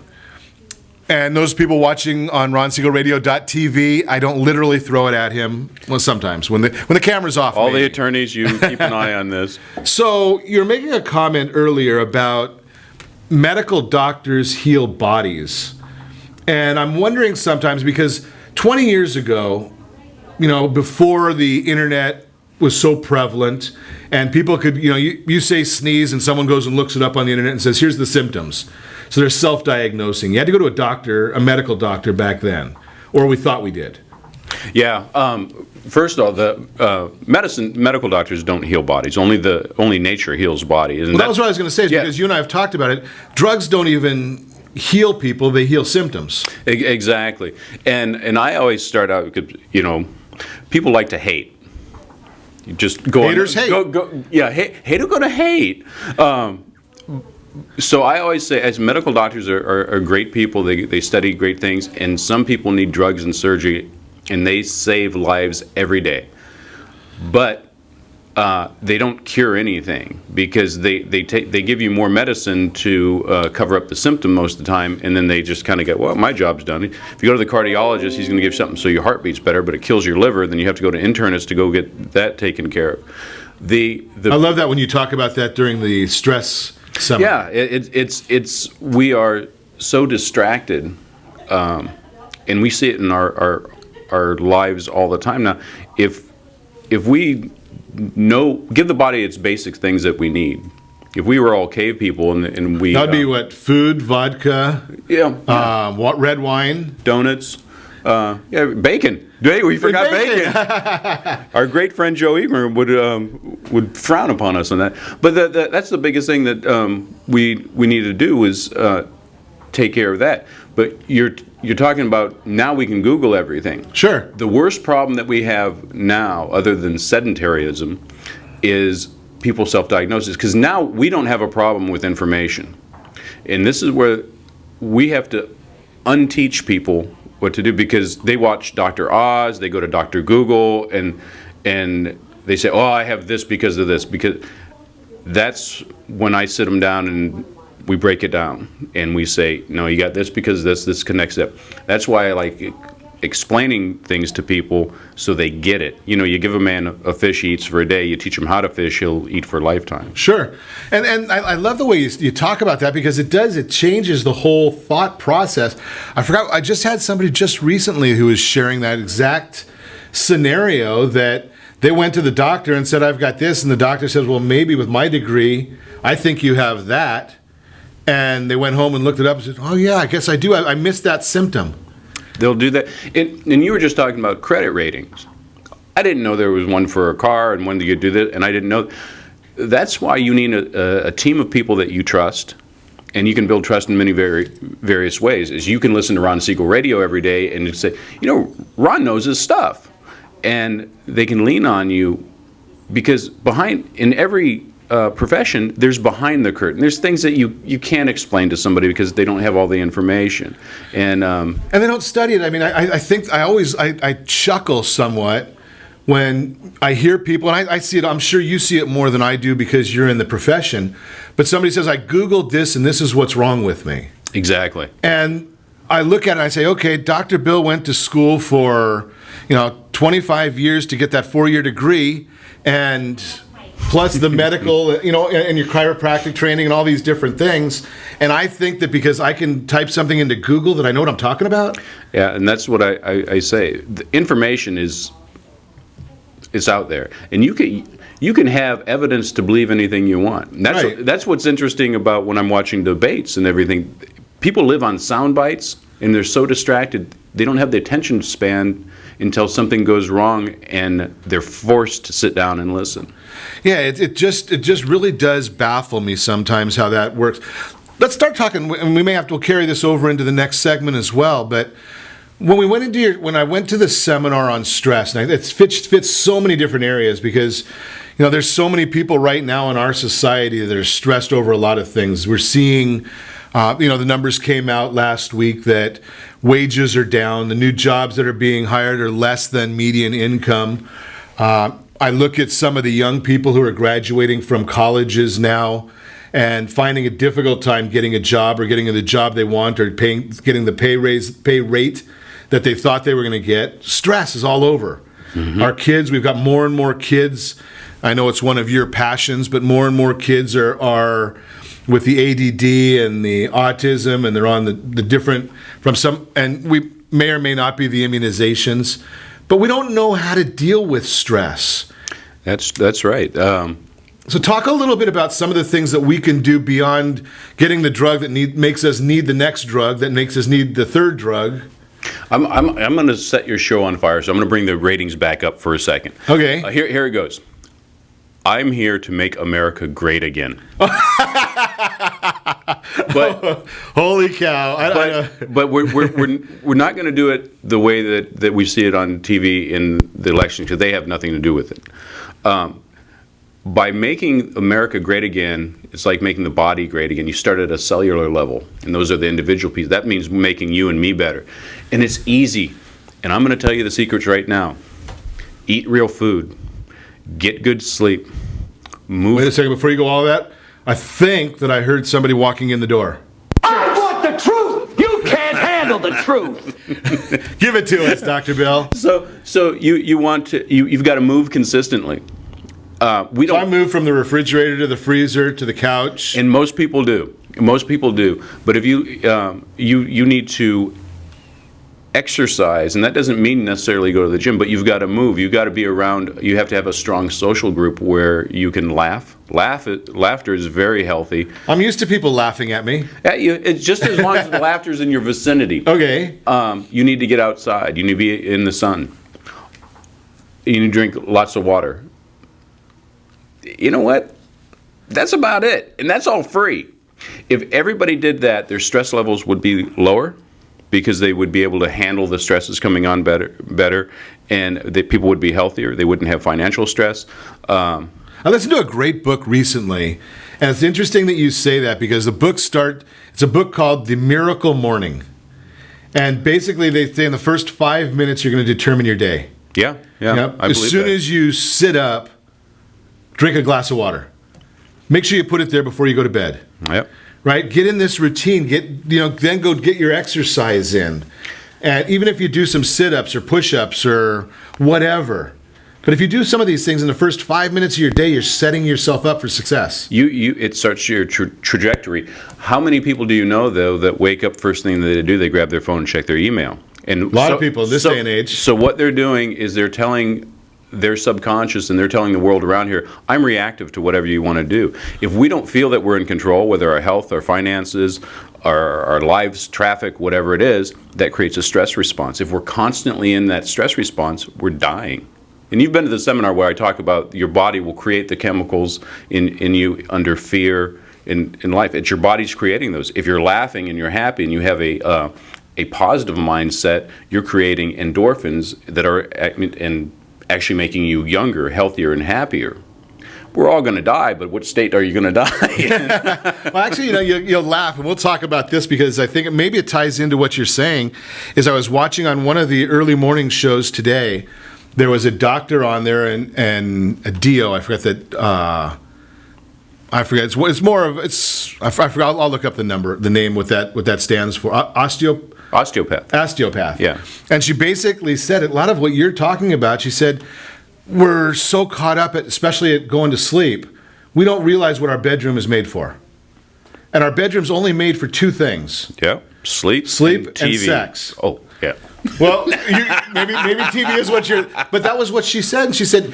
B: And those people watching on RonSiegelRadio.tv, I don't literally throw it at him. Well, sometimes when the camera's off.
C: All the attorneys, you keep an eye on this.
B: So you're making a comment earlier about medical doctors heal bodies, and I'm wondering sometimes because 20 years ago, before the internet was so prevalent, and people could, you say sneeze, and someone goes and looks it up on the internet and says, "Here's the symptoms." So they're self-diagnosing. You had to go to a doctor, a medical doctor back then, or we thought we did.
C: Yeah. First of all, the medical doctors don't heal bodies. Only nature heals bodies.
B: And that was what I was going to say. Because you and I have talked about it. Drugs don't even heal people; they heal symptoms.
C: Exactly. And I always start out because people like to hate. You just go.
B: Haters hate.
C: Hate are going to hate. So I always say, as medical doctors are great people, they study great things, and some people need drugs and surgery, and they save lives every day. But they don't cure anything because they give you more medicine to cover up the symptom most of the time, and then they just kind of go, well, my job's done. If you go to the cardiologist, he's going to give you something so your heart beats better, but it kills your liver. Then you have to go to internist to go get that taken care of. I
B: love that when you talk about that during the stress seminar.
C: Yeah, we are so distracted, and we see it in our lives all the time now. If we give the body its basic things that we need. If we were all cave people and we
B: that'd be what? Food, vodka, red wine,
C: donuts, bacon. We forgot bacon. Our great friend Joe Eager would frown upon us on that. But that's the biggest thing that we need to do is take care of that. But you're talking about now we can Google everything.
B: Sure.
C: The worst problem that we have now, other than sedentarism, is people self-diagnosis. Because now we don't have a problem with information, and this is where we have to unteach people what to do, because they watch Dr. Oz, they go to Dr. Google, and they say, oh, I have this because of this. Because that's when I sit them down and we break it down and we say, no, you got this because this connects that. That's why I like explaining things to people so they get it. You give a man a fish he eats for a day, you teach him how to fish, he'll eat for a lifetime.
B: Sure. And I love the way you talk about that, because it changes the whole thought process. I just had somebody just recently who was sharing that exact scenario, that they went to the doctor and said, I've got this, and the doctor says, well, maybe with my degree, I think you have that. And they went home and looked it up and said, oh yeah, I guess I do. I missed that symptom.
C: They'll do that. And you were just talking about credit ratings. I didn't know there was one for a car and when you do that, and I didn't know. That's why you need a team of people that you trust, and you can build trust in many various ways. Is you can listen to Ron Siegel Radio every day and say, Ron knows his stuff, and they can lean on you, because in every profession, there's behind the curtain. There's things that you can't explain to somebody because they don't have all the information, and
B: they don't study it. I mean, I think I chuckle somewhat when I hear people, and I see it. I'm sure you see it more than I do because you're in the profession. But somebody says, I Googled this, and this is what's wrong with me.
C: Exactly.
B: And I look at it and I say, okay, Dr. Bill went to school for 25 years to get that 4-year degree, and plus the medical, and your chiropractic training and all these different things. And I think that because I can type something into Google that I know what I'm talking about.
C: Yeah, and that's what I say. The information is It's out there, and you can have evidence to believe anything you want. And that's what's interesting about when I'm watching debates and everything. People live on sound bites, and they're so distracted they don't have the attention span until something goes wrong, and they're forced to sit down and listen.
B: Yeah, it just really does baffle me sometimes how that works. Let's start talking, and we'll carry this over into the next segment as well. But when I went to the seminar on stress, and it fits so many different areas because, there's so many people right now in our society that are stressed over a lot of things. We're seeing, the numbers came out last week that wages are down. The new jobs that are being hired are less than median income. I look at some of the young people who are graduating from colleges now and finding a difficult time getting a job or getting the job they want or getting the pay rate that they thought they were going to get. Stress is all over. Mm-hmm. Our kids, we've got more and more kids. I know it's one of your passions, but more and more kids are with the ADD and the autism, and they're on the different and we may or may not be the immunizations, but we don't know how to deal with stress.
C: That's right.
B: So talk a little bit about some of the things that we can do beyond getting the drug that makes us need the next drug, that makes us need the third drug.
C: I'm going to set your show on fire, so I'm going to bring the ratings back up for a second.
B: Okay.
C: Here it goes. I'm here to make America great again. But
B: holy cow!
C: But we're not going to do it the way that we see it on TV in the election, because they have nothing to do with it. By making America great again, it's like making the body great again. You start at a cellular level, and those are the individual pieces. That means making you and me better. And it's easy. And I'm going to tell you the secrets right now. Eat real food. Get good sleep. Move.
B: Wait a second, before you go all of that, I think that I heard somebody walking in the door.
D: I want the truth! You can't handle the truth!
B: Give it to us, Dr. Bill.
C: So you've got to move consistently.
B: I move from the refrigerator to the freezer to the couch.
C: And most people do. But if you need to exercise, and that doesn't mean necessarily go to the gym, but you've got to move. You've got to be around. You have to have a strong social group where you can laugh. Laughter is very healthy.
B: I'm used to people laughing at me.
C: At you. It's just as long as the laughter's in your vicinity.
B: Okay.
C: You need to get outside. You need to be in the sun. You need to drink lots of water. You know what? That's about it. And that's all free. If everybody did that, their stress levels would be lower because they would be able to handle the stresses coming on better, and people would be healthier. They wouldn't have financial stress.
B: I listened to a great book recently, and it's interesting that you say that because it's a book called The Miracle Morning. And basically they say in the first 5 minutes you're going to determine your day.
C: Yeah.
B: As soon as you sit up, drink a glass of water. Make sure you put it there before you go to bed.
C: Yep.
B: Right? Get in this routine. Then go get your exercise in. And even if you do some sit-ups or push-ups or whatever. But if you do some of these things in the first 5 minutes of your day, you're setting yourself up for success.
C: It starts your trajectory. How many people do you know, though, that wake up first thing that they do, they grab their phone and check their email? And
B: a lot of people in this day and age.
C: So what they're doing is they're telling their subconscious, and they're telling the world around here, I'm reactive to whatever you want to do. If we don't feel that we're in control, whether our health, our finances, our lives, traffic, whatever it is, that creates a stress response. If we're constantly in that stress response, we're dying. And you've been to the seminar where I talk about your body will create the chemicals in you under fear in life. It's your body's creating those. If you're laughing and you're happy and you have a positive mindset, you're creating endorphins that are actually making you younger, healthier, and happier. We're all going to die, but what state are you going to die?
B: Well, actually, you'll laugh, and we'll talk about this because I think maybe it ties into what you're saying. Is I was watching on one of the early morning shows today, there was a doctor on there and a DO. I forget that. I forget. It's more of it's. I forgot. I'll look up the name what that stands for. Osteopath.
C: Yeah.
B: And she basically said a lot of what you're talking about. She said, we're so caught up especially at going to sleep, we don't realize what our bedroom is made for. And our bedroom's only made for two things.
C: Yeah. Sleep
B: and sex.
C: Oh, yeah.
B: Well, maybe TV is what you're... But that was what she said. And she said,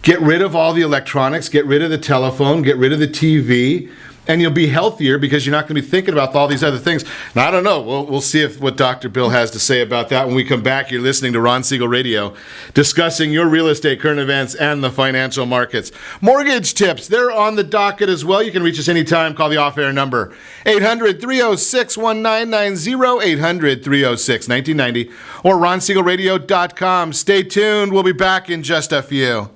B: get rid of all the electronics, get rid of the telephone, get rid of the TV, and you'll be healthier because you're not going to be thinking about all these other things. And I don't know. We'll see what Dr. Bill has to say about that when we come back. You're listening to Ron Siegel Radio, discussing your real estate, current events, and the financial markets. Mortgage tips, they're on the docket as well. You can reach us anytime. Call the off-air number, 800-306-1990, 800-306-1990, or ronsiegelradio.com. Stay tuned. We'll be back in just a few.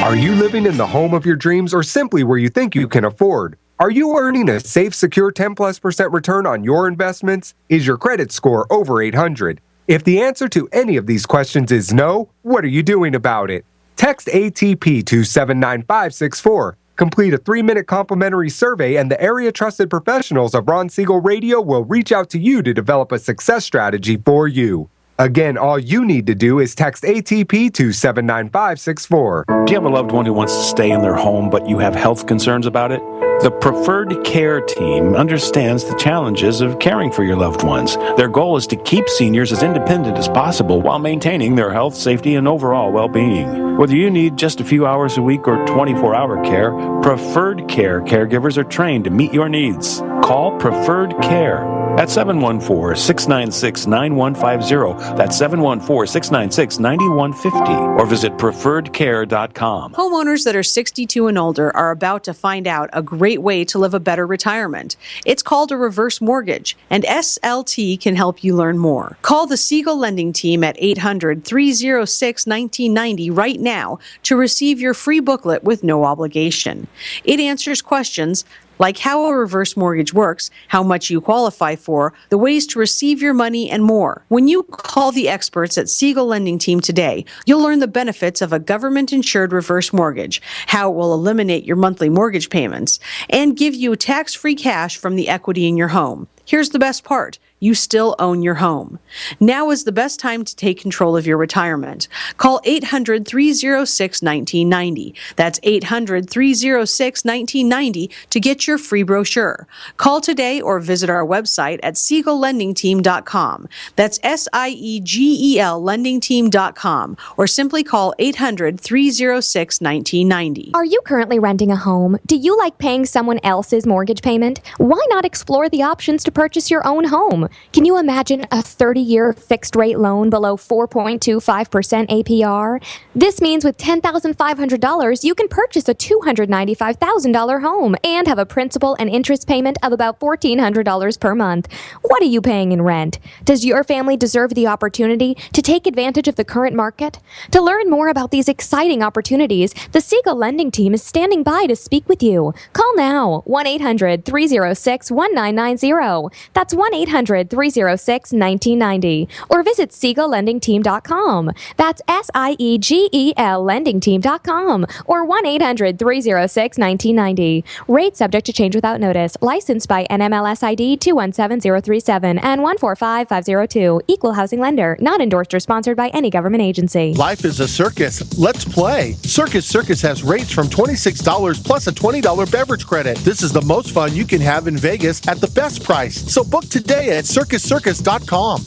E: Are you living in the home of your dreams or simply where you think you can afford? Are you earning a safe, secure 10+% return on your investments? Is your credit score over 800? If the answer to any of these questions is no, what are you doing about it? Text ATP to 79564. Complete a 3-minute complimentary survey and the area trusted professionals of Ron Siegel Radio will reach out to you to develop a success strategy for you. Again, all you need to do is text ATP to 79564.
G: Do you have a loved one who wants to stay in their home but you have health concerns about it? The Preferred Care team understands the challenges of caring for your loved ones. Their goal is to keep seniors as independent as possible while maintaining their health, safety, and overall well-being. Whether you need just a few hours a week or 24-hour care, Preferred Care caregivers are trained to meet your needs. Call Preferred Care at 714-696-9150. That's 714-696-9150. Or visit preferredcare.com.
I: Homeowners that are 62 and older are about to find out a great way to live a better retirement. It's called a reverse mortgage, and SLT can help you learn more. Call the Siegel Lending Team at 800-306-1990 right now to receive your free booklet with no obligation. It answers questions like how a reverse mortgage works, how much you qualify for, the ways to receive your money, and more. When you call the experts at Siegel Lending Team today, you'll learn the benefits of a government-insured reverse mortgage, how it will eliminate your monthly mortgage payments, and give you tax-free cash from the equity in your home. Here's the best part. You still own your home. Now is the best time to take control of your retirement. Call 800-306-1990. That's 800-306-1990 to get your free brochure. Call today or visit our website at SiegelLendingTeam.com. That's SIEGEL LendingTeam.com, or simply call 800-306-1990.
H: Are you currently renting a home? Do you like paying someone else's mortgage payment? Why not explore the options to purchase your own home? Can you imagine a 30-year fixed-rate loan below 4.25% APR? This means with $10,500, you can purchase a $295,000 home and have a principal and interest payment of about $1,400 per month. What are you paying in rent? Does your family deserve the opportunity to take advantage of the current market? To learn more about these exciting opportunities, the Siegel Lending Team is standing by to speak with you. Call now, 1-800-306-1990. That's 1-800-306-1990. Or visit SiegelLendingTeam.com. That's SIEGEL LendingTeam.com. Or 1-800-306-1990. Rate subject to change without notice. Licensed by NMLS ID 217037 and 145502. Equal housing lender. Not endorsed or sponsored by any government agency.
J: Life is a circus. Let's play. Circus Circus has rates from $26 plus a $20 beverage credit. This is the most fun you can have in Vegas at the best price. So book today at circuscircus.com.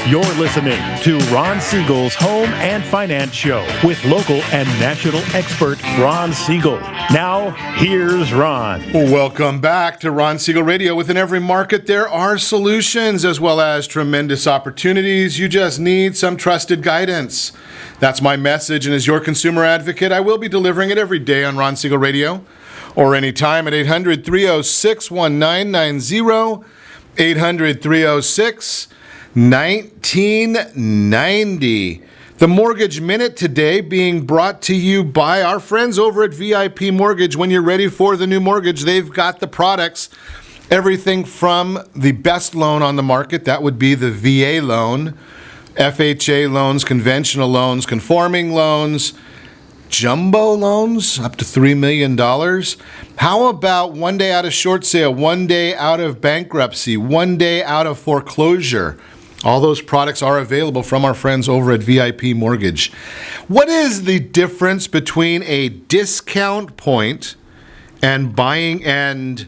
A: You're listening to Ron Siegel's Home and Finance Show with local and national expert Ron Siegel. Now, here's Ron.
B: Welcome back to Ron Siegel Radio. Within every market, there are solutions as well as tremendous opportunities. You just need some trusted guidance. That's my message, and as your consumer advocate, I will be delivering it every day on Ron Siegel Radio or anytime at 800-306-1990, 800-306-1990. The Mortgage Minute today being brought to you by our friends over at VIP Mortgage. When you're ready for the new mortgage, they've got the products. Everything from the best loan on the market, that would be the VA loan, FHA loans, conventional loans, conforming loans, jumbo loans up to $3 million. How about 1 day out of short sale, 1 day out of bankruptcy, 1 day out of foreclosure? All those products are available from our friends over at VIP Mortgage. What is the difference between a discount point and buying and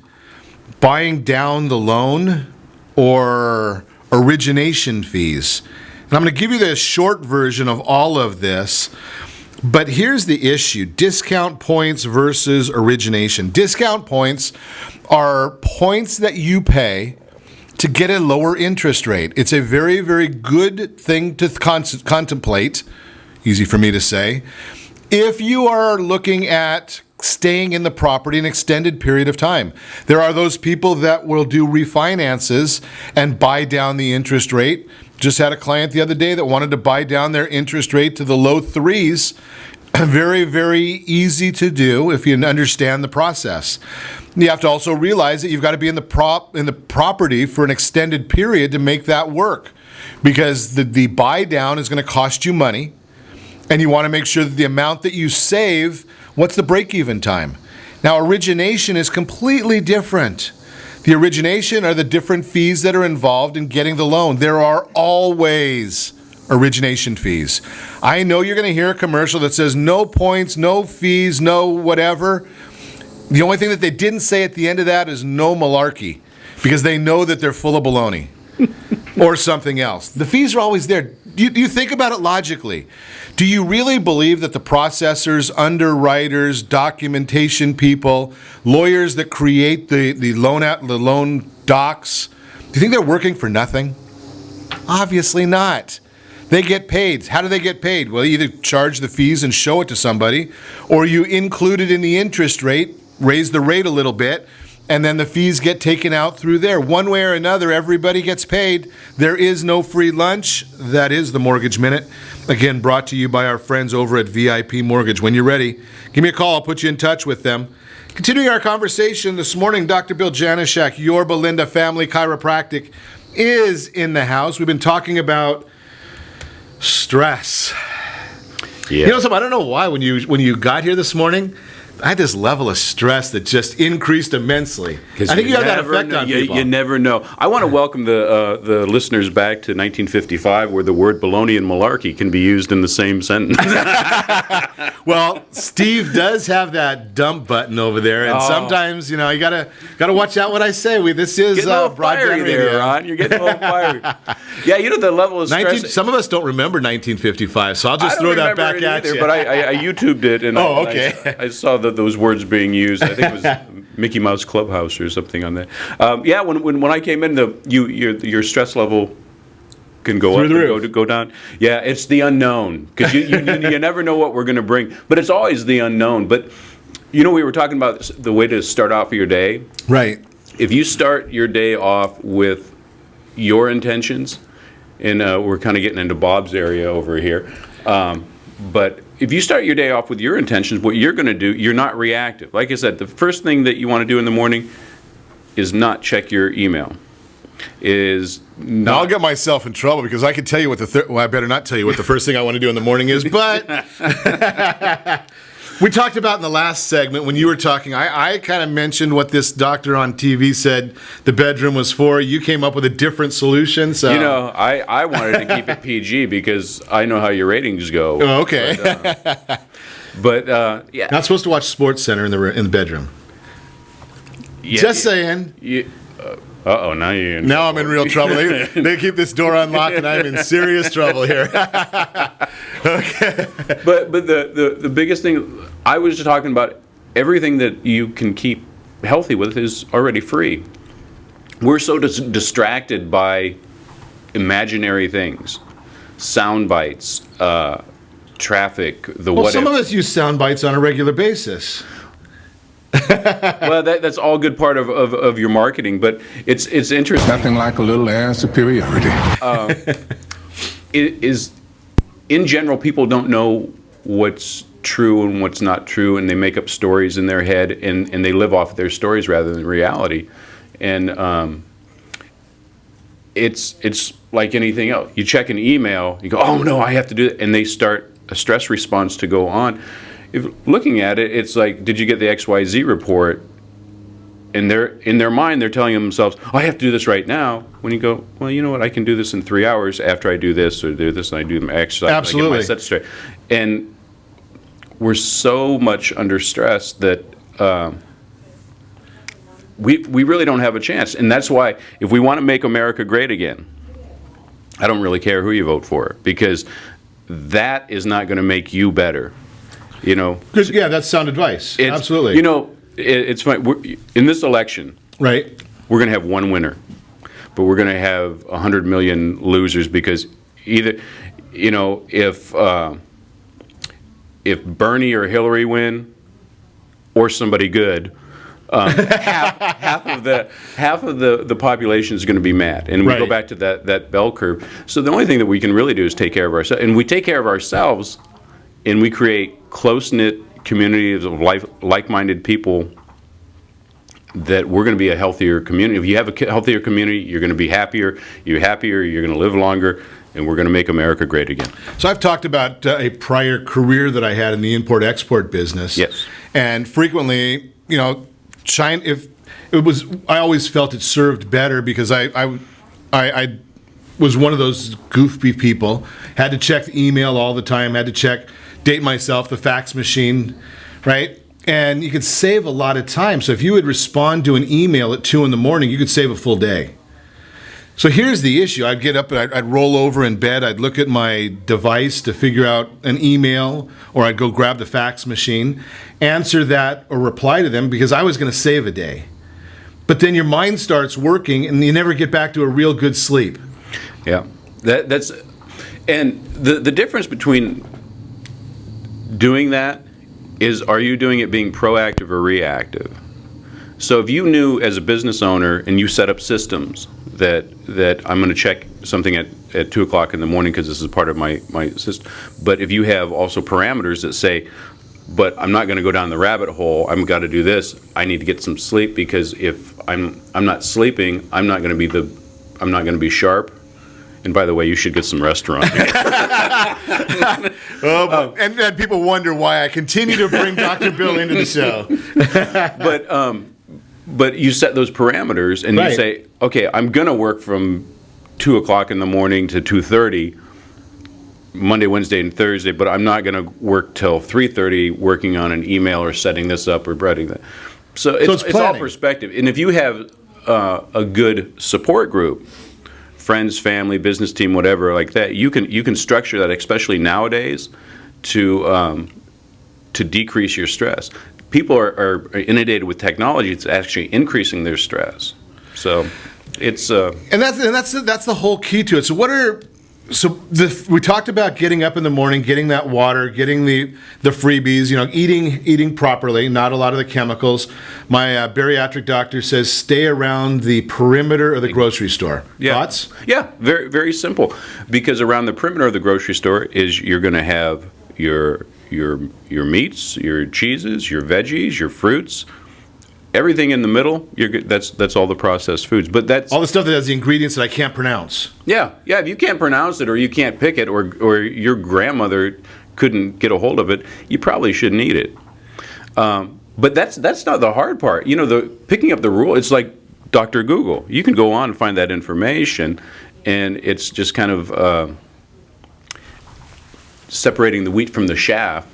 B: buying down the loan or origination fees. And I'm going to give you the short version of all of this, but here's the issue. Discount points versus origination. Discount points are points that you pay to get a lower interest rate. It's a very, very good thing to contemplate, easy for me to say, if you are looking at staying in the property an extended period of time. There are those people that will do refinances and buy down the interest rate. Just had a client the other day that wanted to buy down their interest rate to the low 3s. Very, very easy to do if you understand the process. You have to also realize that you've got to be in the property for an extended period to make that work, because the buy down is going to cost you money, and you want to make sure that the amount that you save, what's the break-even time? Now, origination is completely different. The origination are the different fees that are involved in getting the loan. There are always origination fees. I know you're going to hear a commercial that says no points, no fees, no whatever. The only thing that they didn't say at the end of that is no malarkey, because they know that they're full of baloney or something else. The fees are always there. You think about it logically. Do you really believe that the processors, underwriters, documentation people, lawyers that create the loan docs, do you think they're working for nothing? Obviously not. They get paid. How do they get paid? Well, you either charge the fees and show it to somebody, or you include it in the interest rate, raise the rate a little bit, and then the fees get taken out through there. One way or another, everybody gets paid. There is no free lunch. That is the Mortgage Minute. Again, brought to you by our friends over at VIP Mortgage. When you're ready, give me a call. I'll put you in touch with them. Continuing our conversation this morning, Dr. Bill Janeshak, Yorba Linda Family Chiropractic, is in the house. We've been talking about stress.
C: Yeah.
B: You know something? I don't know why when you got here this morning, I had this level of stress that just increased immensely. I think you have that effect on people.
C: You never know. I want to welcome the listeners back to 1955, where the word baloney and malarkey can be used in the same sentence.
B: Well, Steve does have that dump button over there, and sometimes you gotta watch out what I say. This is
C: broadband radio. Ron. You're getting a little fiery. Yeah, the level of stress.
B: Some of us don't remember 1955, so I'll just throw that back at you.
C: But I YouTubed it, and I saw those words being used. I think it was Mickey Mouse Clubhouse or something on that. Yeah, when I came in, your stress level can go up and go down. Yeah, it's the unknown, because you never know what we're going to bring. But it's always the unknown. But we were talking about the way to start off your day.
B: Right.
C: If you start your day off with your intentions, and we're kind of getting into Bob's area over here, but if you start your day off with your intentions, what you're going to do, you're not reactive. Like I said, the first thing that you want to do in the morning is not check your email.
B: Now I'll get myself in trouble, because I can tell you what I better not tell you what the first thing I want to do in the morning is, but we talked about in the last segment when you were talking, I kind of mentioned what this doctor on TV said the bedroom was for. You came up with a different solution. So
C: I wanted to keep it PG because I know how your ratings go.
B: Oh, okay.
C: But yeah.
B: Not supposed to watch Sports Center in the bedroom.
C: Yeah,
B: just saying.
C: Now
B: I'm in real trouble. They keep this door unlocked, and I'm in serious trouble here. Okay.
C: But the biggest thing, I was just talking about, everything that you can keep healthy with is already free. We're so distracted by imaginary things, sound bites, traffic,
B: some of us use sound bites on a regular basis.
C: Well, that's all good part of your marketing, but it's interesting.
K: Nothing like a little air superiority.
C: In general, people don't know what's true and what's not true, and they make up stories in their head, and they live off their stories rather than reality. And it's like anything else. You check an email, you go, oh no, I have to do it, and they start a stress response to go on. If looking at it, it's like, did you get the XYZ report? And in their mind, they're telling themselves, I have to do this right now. When you go, well, you know what? I can do this in 3 hours after I do this or do this, and I do my exercise.
B: Absolutely.
C: I get my set straight. And we're so much under stress that we really don't have a chance. And that's why, if we want to make America great again, I don't really care who you vote for, because that is not going to make you better. You know?
B: Yeah, that's sound advice. Absolutely.
C: You know, it's funny. In this election,
B: right,
C: we're going to have one winner, but we're going to have 100 million losers, because either, you know, if Bernie or Hillary win, or somebody good, half of the population is going to be mad, and we go back to that bell curve. So the only thing that we can really do is take care of ourselves, and we take care of ourselves, and we create close-knit communities of like-minded people. That we're going to be a healthier community. If you have a healthier community, you're going to be happier. You're happier. You're going to live longer, and we're going to make America great again.
B: So I've talked about a prior career that I had in the import-export business.
C: Yes.
B: And frequently, you know, China. If it was, I always felt it served better because I was one of those goofy people. Had to check the email all the time. Had to date myself, the fax machine, right? And you could save a lot of time. So if you would respond to an email at 2 a.m, you could save a full day. So here's the issue. I'd get up and I'd roll over in bed. I'd look at my device to figure out an email, or I'd go grab the fax machine, answer that, or reply to them because I was going to save a day. But then your mind starts working and you never get back to a real good sleep.
C: Yeah. That's and the difference between doing that is, are you doing it being proactive or reactive? So if you knew as a business owner and you set up systems that I'm going to check something at 2 o'clock in the morning because this is part of my system, but if you have also parameters that say, but I'm not going to go down the rabbit hole, I've got to do this, I need to get some sleep, because if I'm not sleeping, I'm not going to be sharp. And by the way, you should get some restaurant.
B: And people wonder why I continue to bring Dr. Bill into the show.
C: But you set those parameters, and you say, okay, I'm going to work from 2 o'clock in the morning to 2:30, Monday, Wednesday, and Thursday, but I'm not going to work till 3:30 working on an email or setting this up or writing that. So it's all perspective. And if you have a good support group, friends, family, business team, whatever like that, you can structure that, especially nowadays, to decrease your stress. People are inundated with technology. It's actually increasing their stress. So it's
B: and that's the whole key to it. So we talked about getting up in the morning, getting that water, getting the freebies, you know, eating properly, not a lot of the chemicals. My bariatric doctor says stay around the perimeter of the grocery store.
C: Yeah.
B: Thoughts?
C: Yeah, very, very simple. Because around the perimeter of the grocery store is you're going to have your meats, your cheeses, your veggies, your fruits. Everything in the middle, that's all the processed foods. But that's
B: all the stuff that has the ingredients that I can't pronounce.
C: Yeah. If you can't pronounce it, or you can't pick it, or your grandmother couldn't get a hold of it, you probably shouldn't eat it. But that's not the hard part. You know, the picking up the rule. It's like Dr. Google. You can go on and find that information, and it's just kind of separating the wheat from the chaff.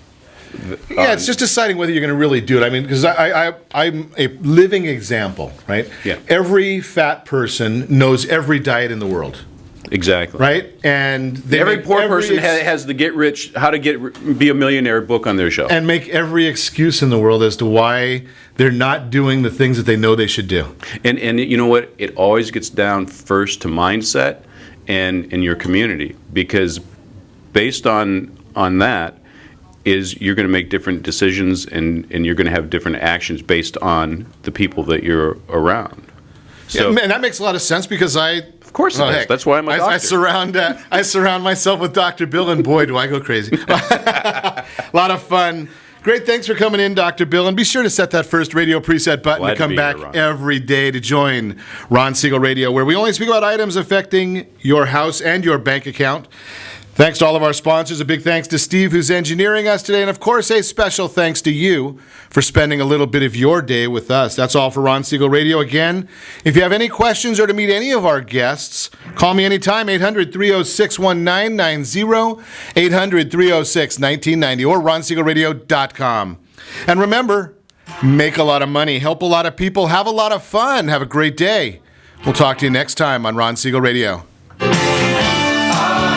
B: Yeah, it's just deciding whether you're going to really do it. I mean, because I'm a living example, right?
C: Yeah.
B: Every fat person knows every diet in the world.
C: Exactly.
B: Right? And
C: every poor person has the How to Be a Millionaire book on their shelf.
B: And make every excuse in the world as to why they're not doing the things that they know they should do.
C: And you know what? It always gets down first to mindset and in your community. Because based on that, is you're going to make different decisions and you're going to have different actions based on the people that you're around.
B: So, yeah, man, that makes a lot of sense because
C: of course it does. That's why I'm a doctor.
B: I surround myself with Dr. Bill, and boy, do I go crazy. A lot of fun. Great, thanks for coming in, Dr. Bill. And be sure to set that first radio preset button to come back every day to join Ron Siegel Radio, where we only speak about items affecting your house and your bank account. Thanks to all of our sponsors. A big thanks to Steve, who's engineering us today. And, of course, a special thanks to you for spending a little bit of your day with us. That's all for Ron Siegel Radio. Again, if you have any questions or to meet any of our guests, call me anytime, 800-306-1990, 800-306-1990, or ronsiegelradio.com. And remember, make a lot of money, help a lot of people, have a lot of fun. Have a great day. We'll talk to you next time on Ron Siegel Radio.
L: Our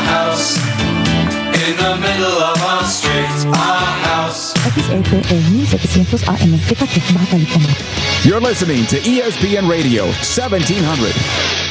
L: house in the middle of our street. Our house.
M: XAPA 1700 AM Kita Bata Lipomat.
N: You're listening to ESPN Radio 1700.